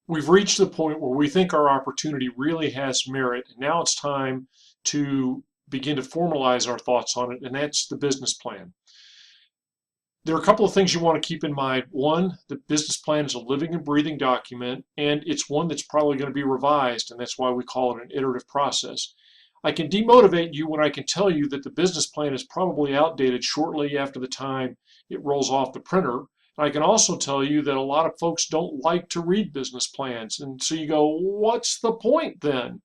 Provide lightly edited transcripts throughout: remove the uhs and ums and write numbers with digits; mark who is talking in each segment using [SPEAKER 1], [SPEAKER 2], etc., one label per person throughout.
[SPEAKER 1] we've reached the point where we think our opportunity really has merit. And now it's time to begin to formalize our thoughts on it, and that's the business plan. There are a couple of things you want to keep in mind. One, the business plan is a living and breathing document, and it's one that's probably going to be revised, and that's why we call it an iterative process. I can demotivate you when I can tell you that the business plan is probably outdated shortly after the time it rolls off the printer. And I can also tell you that a lot of folks don't like to read business plans. And so you go, what's the point then?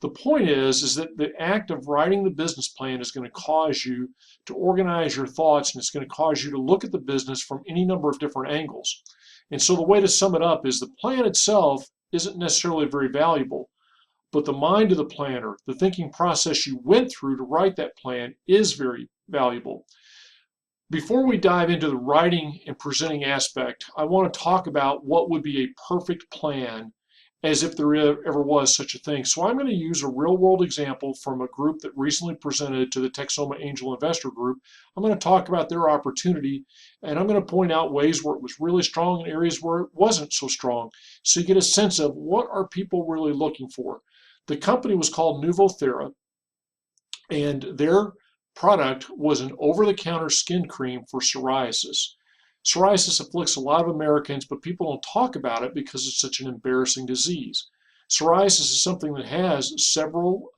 [SPEAKER 1] The point is that the act of writing the business plan is going to cause you to organize your thoughts, and it's going to cause you to look at the business from any number of different angles. And so the way to sum it up is the plan itself isn't necessarily very valuable, but the mind of the planner, the thinking process you went through to write that plan, is very valuable. Before we dive into the writing and presenting aspect, I want to talk about what would be a perfect plan, as if there ever was such a thing. So I'm going to use a real world example from a group that recently presented to the Texoma Angel Investor Group. I'm going to talk about their opportunity, and I'm going to point out ways where it was really strong and areas where it wasn't so strong, so you get a sense of what are people really looking for. The company was called Nuvothera, and their product was an over-the-counter skin cream for psoriasis. Psoriasis afflicts a lot of Americans, but people don't talk about it because it's such an embarrassing disease. Psoriasis is something that has several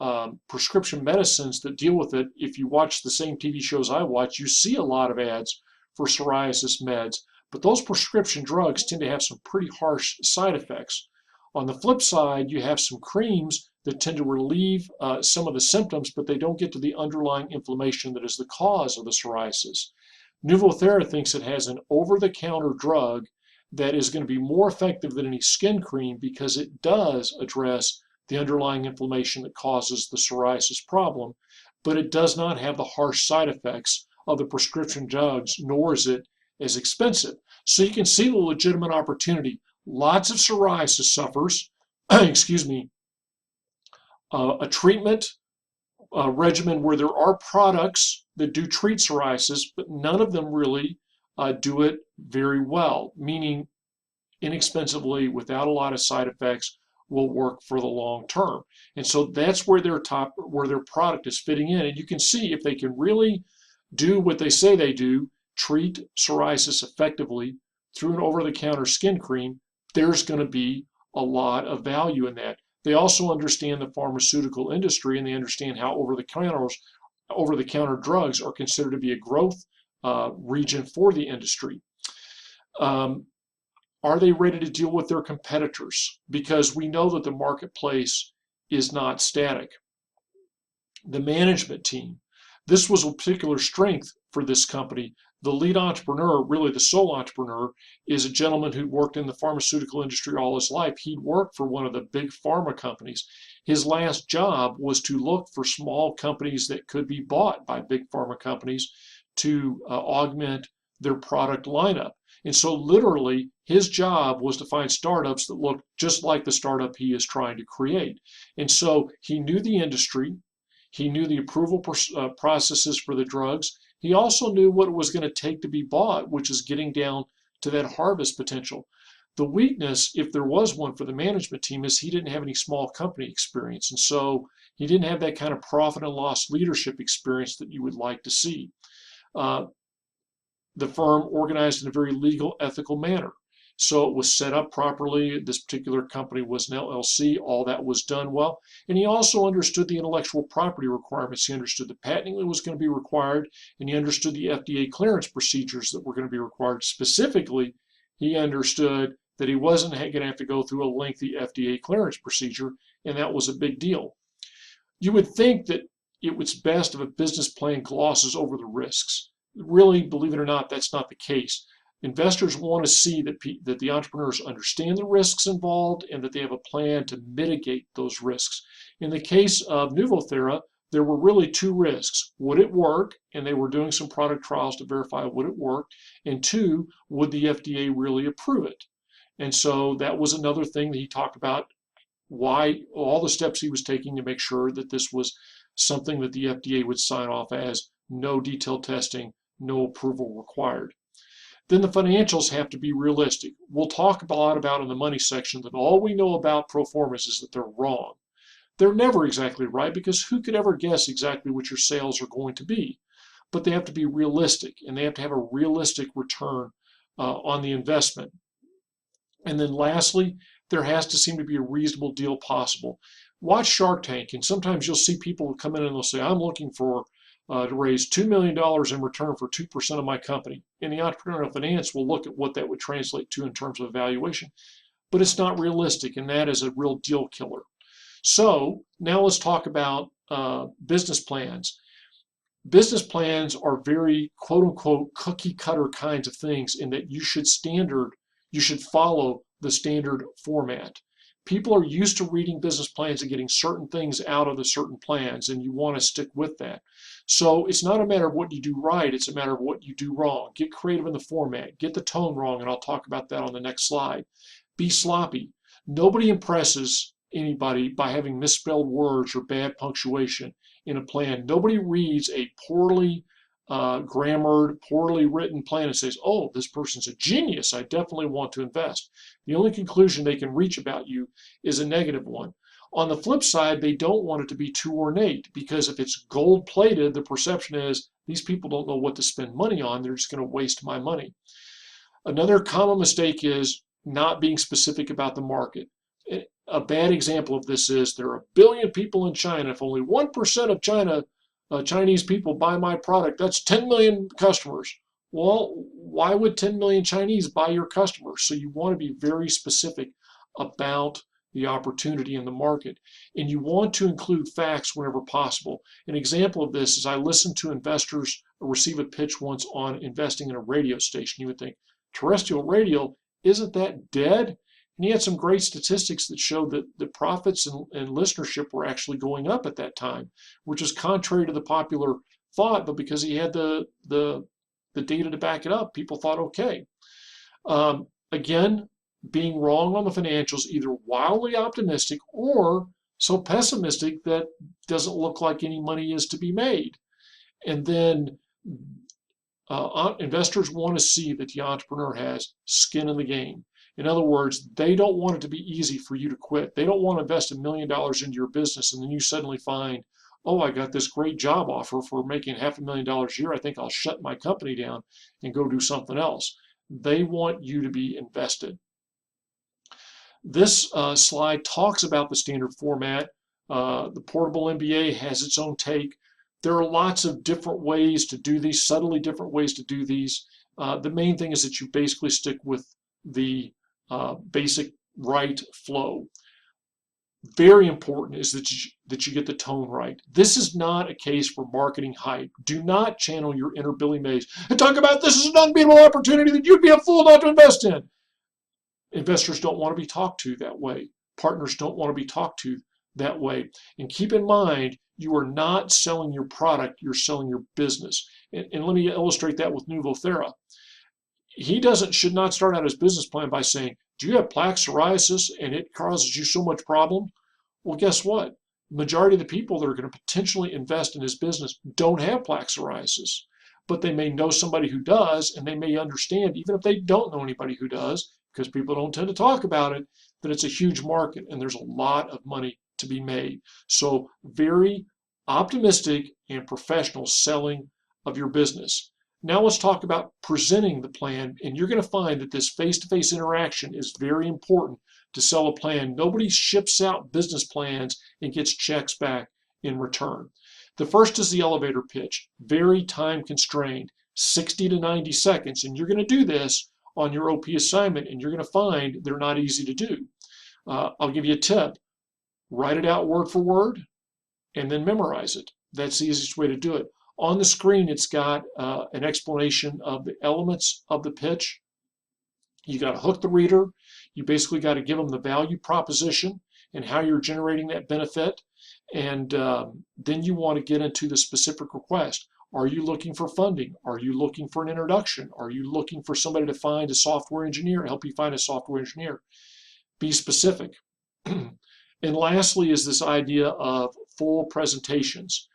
[SPEAKER 1] prescription medicines that deal with it. If you watch the same TV shows I watch, you see a lot of ads for psoriasis meds, but those prescription drugs tend to have some pretty harsh side effects. On the flip side, you have some creams that tend to relieve some of the symptoms, but they don't get to the underlying inflammation that is the cause of the psoriasis. Nuvothera thinks it has an over-the-counter drug that is going to be more effective than any skin cream because it does address the underlying inflammation that causes the psoriasis problem, but it does not have the harsh side effects of the prescription drugs, nor is it as expensive. So you can see the legitimate opportunity. Lots of psoriasis sufferers, excuse me, a treatment regimen where there are products that do treat psoriasis, but none of them really do it very well, meaning inexpensively, without a lot of side effects, will work for the long term. And so that's where their product is fitting in. And you can see if they can really do what they say they do, treat psoriasis effectively through an over-the-counter skin cream, there's going to be a lot of value in that. They also understand the pharmaceutical industry, and they understand how over-the-counter drugs are considered to be a growth region for the industry. Are they ready to deal with their competitors? Because we know that the marketplace is not static. The management team. This was a particular strength for this company. The lead entrepreneur, really the sole entrepreneur, is a gentleman who worked in the pharmaceutical industry all his life. He'd worked for one of the big pharma companies. His last job was to look for small companies that could be bought by big pharma companies to augment their product lineup. And so literally his job was to find startups that looked just like the startup he is trying to create. And so he knew the industry. He knew the approval processes for the drugs. He also knew what it was going to take to be bought, which is getting down to that harvest potential. The weakness, if there was one for the management team, is he didn't have any small company experience. And so he didn't have that kind of profit and loss leadership experience that you would like to see. The firm organized in a very legal, ethical manner. So it was set up properly. This particular company was an LLC. All that was done well. And he also understood the intellectual property requirements. He understood the patenting that was going to be required, and he understood the FDA clearance procedures that were going to be required. Specifically, he understood that he wasn't going to have to go through a lengthy FDA clearance procedure, and that was a big deal. You would think that it was best if a business plan glosses over the risks. Really, believe it or not, that's not the case. Investors want to see that the entrepreneurs understand the risks involved and that they have a plan to mitigate those risks. In the case of Nuvothera, there were really two risks. Would it work? And they were doing some product trials to verify would it work. And two, would the FDA really approve it? And so that was another thing that he talked about, why all the steps he was taking to make sure that this was something that the FDA would sign off as no detailed testing, no approval required. Then the financials have to be realistic. We'll talk a lot about in the money section that all we know about pro formas is that they're wrong. They're never exactly right because who could ever guess exactly what your sales are going to be? But they have to be realistic and they have to have a realistic return on the investment. And then lastly, there has to seem to be a reasonable deal possible. Watch Shark Tank, and sometimes you'll see people come in and they'll say, I'm looking for to raise $2 million in return for 2% of my company. And the entrepreneurial finance will look at what that would translate to in terms of valuation. But it's not realistic, and that is a real deal killer. So now let's talk about business plans. Business plans are very quote unquote cookie cutter kinds of things in that you should follow the standard format. People are used to reading business plans and getting certain things out of the certain plans, and you want to stick with that. So it's not a matter of what you do right, it's a matter of what you do wrong. Get creative in the format, get the tone wrong, and I'll talk about that on the next slide. Be sloppy. Nobody impresses anybody by having misspelled words or bad punctuation in a plan. Nobody reads a poorly grammared, poorly written plan and says, oh, this person's a genius, I definitely want to invest. The only conclusion they can reach about you is a negative one. On the flip side, they don't want it to be too ornate, because if it's gold plated, the perception is these people don't know what to spend money on, they're just going to waste my money. Another common mistake is not being specific about the market. A bad example of this is there are 1 billion people in China. If only 1% of Chinese people buy my product, that's 10 million customers. Well, why would 10 million Chinese buy your customers? So you want to be very specific about the opportunity in the market. And you want to include facts whenever possible. An example of this is I listened to investors receive a pitch once on investing in a radio station. You would think, terrestrial radio, isn't that dead? And he had some great statistics that showed that the profits and listenership were actually going up at that time, which is contrary to the popular thought, but because he had the data to back it up, people thought, okay. Again, being wrong on the financials, either wildly optimistic or so pessimistic that doesn't look like any money is to be made. And then investors want to see that the entrepreneur has skin in the game. In other words, they don't want it to be easy for you to quit. They don't want to invest $1 million into your business and then you suddenly find, oh, I got this great job offer for making $500,000 a year. I think I'll shut my company down and go do something else. They want you to be invested. This slide talks about the standard format. The Portable MBA has its own take. There are lots of different ways to do these, subtly different ways to do these. The main thing is that you basically stick with the basic right flow. Very important is that you get the tone right. This is not a case for marketing hype. Do not channel your inner Billy Mays and talk about this is an unbeatable opportunity that you'd be a fool not to invest in. Investors don't want to be talked to that way. Partners don't want to be talked to that way. And keep in mind, you are not selling your product, you're selling your business. And let me illustrate that with Nuvothera. He should not start out his business plan by saying, do you have plaque psoriasis and it causes you so much problem? Well, guess what? The majority of the people that are going to potentially invest in his business don't have plaque psoriasis, but they may know somebody who does, and they may understand, even if they don't know anybody who does, because people don't tend to talk about it, that it's a huge market and there's a lot of money to be made. So very optimistic and professional selling of your business. Now let's talk about presenting the plan, and you're going to find that this face-to-face interaction is very important to sell a plan. Nobody ships out business plans and gets checks back in return. The first is the elevator pitch, very time constrained, 60 to 90 seconds, and you're going to do this on your OP assignment, and you're going to find they're not easy to do. I'll give you a tip. Write it out word for word, and then memorize it. That's the easiest way to do it. On the screen, it's got an explanation of the elements of the pitch. You got to hook the reader. You basically got to give them the value proposition and how you're generating that benefit. And then you want to get into the specific request. Are you looking for funding? Are you looking for an introduction? Are you looking for somebody to find a software engineer, help you find a software engineer? Be specific. And lastly is this idea of full presentations.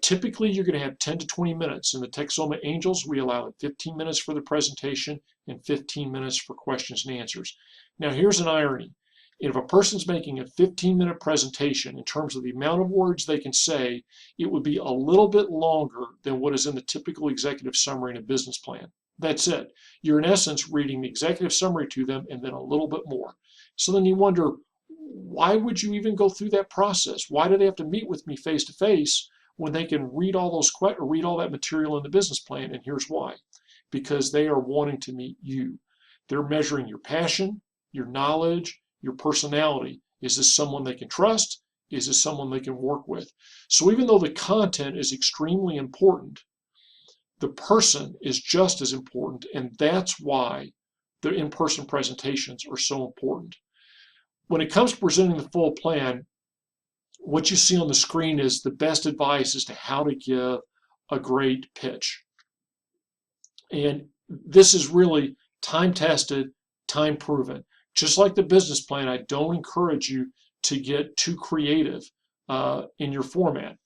[SPEAKER 1] Typically, you're going to have 10 to 20 minutes. In the Texoma Angels, we allow 15 minutes for the presentation and 15 minutes for questions and answers. Now, here's an irony. If a person's making a 15-minute presentation, in terms of the amount of words they can say, it would be a little bit longer than what is in the typical executive summary in a business plan. That's it. You're in essence reading the executive summary to them and then a little bit more. So then you wonder, why would you even go through that process? Why do they have to meet with me face to face when they can read all that material in the business plan? And here's why. Because they are wanting to meet you. They're measuring your passion, your knowledge, your personality. Is this someone they can trust? Is this someone they can work with? So even though the content is extremely important, the person is just as important, and that's why the in-person presentations are so important. When it comes to presenting the full plan, what you see on the screen is the best advice as to how to give a great pitch. And this is really time-tested, time-proven. Just like the business plan, I don't encourage you to get too creative in your format.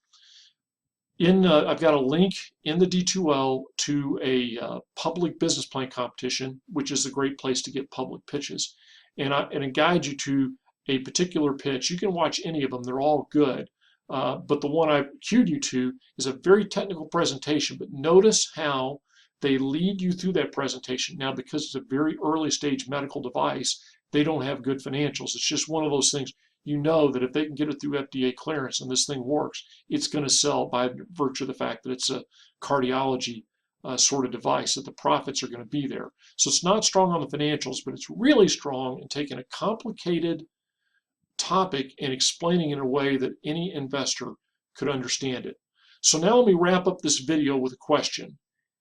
[SPEAKER 1] I've got a link in the D2L to a public business plan competition, which is a great place to get public pitches. And it guides you to a particular pitch. You can watch any of them. They're all good. But the one I cued you to is a very technical presentation. But notice how they lead you through that presentation. Now, because it's a very early stage medical device, they don't have good financials. It's just one of those things. You know that if they can get it through FDA clearance and this thing works, it's going to sell by virtue of the fact that it's a cardiology sort of device, that the profits are going to be there. So it's not strong on the financials, but it's really strong in taking a complicated topic and explaining in a way that any investor could understand it. So now let me wrap up this video with a question.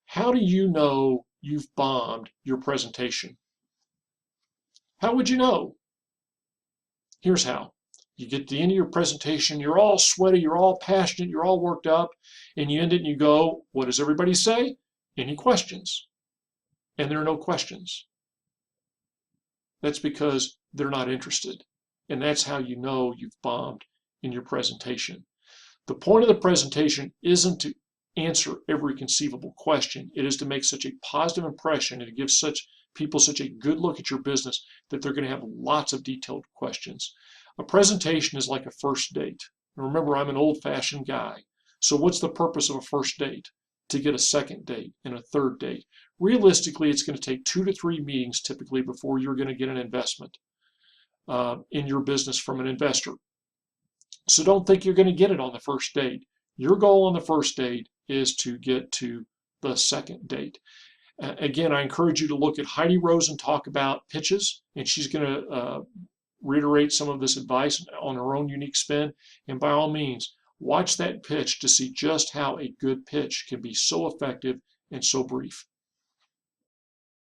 [SPEAKER 1] How do you know you've bombed your presentation? How would you know? Here's how. You get to the end of your presentation, you're all sweaty, you're all passionate, you're all worked up, and you end it and you go, what does everybody say? Any questions? And there are no questions. That's because they're not interested. And that's how you know you've bombed in your presentation. The point of the presentation isn't to answer every conceivable question. It is to make such a positive impression and to give people such a good look at your business that they're going to have lots of detailed questions. A presentation is like a first date. And remember, I'm an old-fashioned guy. So what's the purpose of a first date? To get a second date and a third date. Realistically, it's going to take 2 to 3 meetings typically before you're going to get an investment in your business from an investor. So don't think you're going to get it on the first date. Your goal on the first date is to get to the second date. Again, I encourage you to look at Heidi Rosen talk about pitches, and she's going to reiterate some of this advice on her own unique spin. And by all means, watch that pitch to see just how a good pitch can be so effective and so brief.